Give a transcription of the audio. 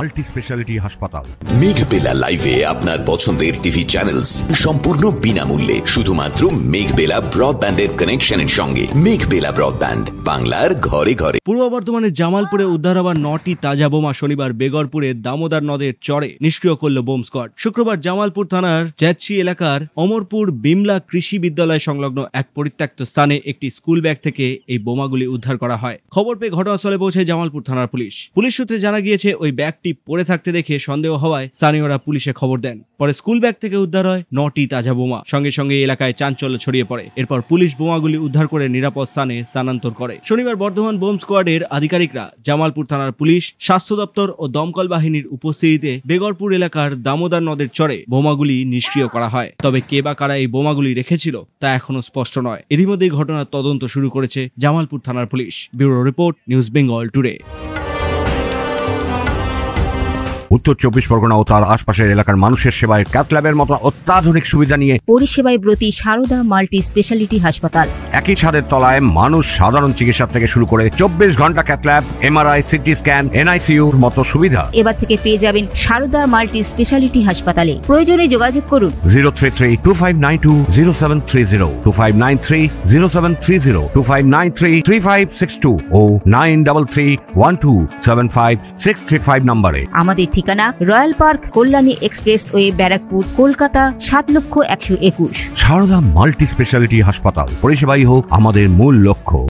Multi speciality হাসপাতাল। মেঘবেলা লাইভে আপনার পছন্দের টিভি চ্যানেলস সম্পূর্ণ বিনামূল্যে শুধুমাত্র মেঘবেলা ব্রডব্যান্ডের কানেকশনের সঙ্গে। মেঘবেলা ব্রডব্যান্ড, বাংলার ঘরে ঘরে। পূর্ব বর্ধমানের জামালপুরে উদ্ধার হওয়া 9টি তাজা বোমা শনিবার বেগরপুরে দামোদর নদের চরে নিষ্ক্রিয় করল বোম স্কোয়াড। শুক্রবার জামালপুর থানার জ্যাচি এলাকার অমরপুর বিমলা কৃষি বিদ্যালয় সংলগ্ন এক পরিত্যক্ত স্থানে একটি স্কুল ব্যাগ থেকে এই বোমাগুলি উদ্ধার করা হয়। খবর পেয়ে ঘটনাস্থলে পৌঁছে জামালপুর থানার পুলিশ সূত্রে জানা গিয়েছে ওই ব্যাগটি পড়ে থাকতে দেখে সন্দেহ হওয়ায় স্থানীয়রা পুলিশে খবর দেন। পরে স্কুল ব্যাগ থেকে উদ্ধার হয় 9টি তাজা বোমা। সঙ্গে সঙ্গে এলাকায় চাঞ্চল্য ছড়িয়ে পড়ে। এরপর পুলিশ বোমাগুলি উদ্ধার করে নিরাপদ স্থানে স্থানান্তর করে। শনিবার বর্ধমান বোম স্কোয়াডের আধিকারিকরা জামালপুর থানার পুলিশ, স্বাস্থ্য দপ্তর ও দমকল বাহিনীর উপস্থিতিতে বেগরপুর এলাকার দামোদর নদের চরে বোমাগুলি নিষ্ক্রিয় করা হয়। তবে কে বা কারা এই বোমাগুলি রেখেছিল তা এখনো স্পষ্ট নয়। ইতিমধ্যেই ঘটনার তদন্ত শুরু করেছে জামালপুর থানার police. Bureau report, news Bengal today. উত্তর 24 পরগনা ও তার আশপাশের এলাকার মানুষের সেবায় ক্যাথ ল্যাবের মতো অত্যাধুনিক সুবিধা নিয়ে পরিষেবায় ব্রতী সারদা মাল্টি স্পেশালিটি হাসপাতাল। একই ছাদের তলায় মানুষ সাধারণ চিকিৎসা থেকে শুরু করে 24 ঘন্টা cath lab, MRI, CT scan, এনআইসিইউর মতো সুবিধা এবার থেকে পেয়ে যাবেন সারদা মাল্টি স্পেশালিটি হাসপাতালে। প্রয়োজনে যোগাযোগ করুন 033-2592-0730, 2593-0730, 2593-3562 ও 9331275635 নম্বরে। আমাদের ঠিকানা royal park, Kalyani expressway, Barrackpore, Kolkata 7,121,000। Sarada multi speciality হাসপাতাল, পরিষেবাই হোক আমাদের মূল লক্ষ্য।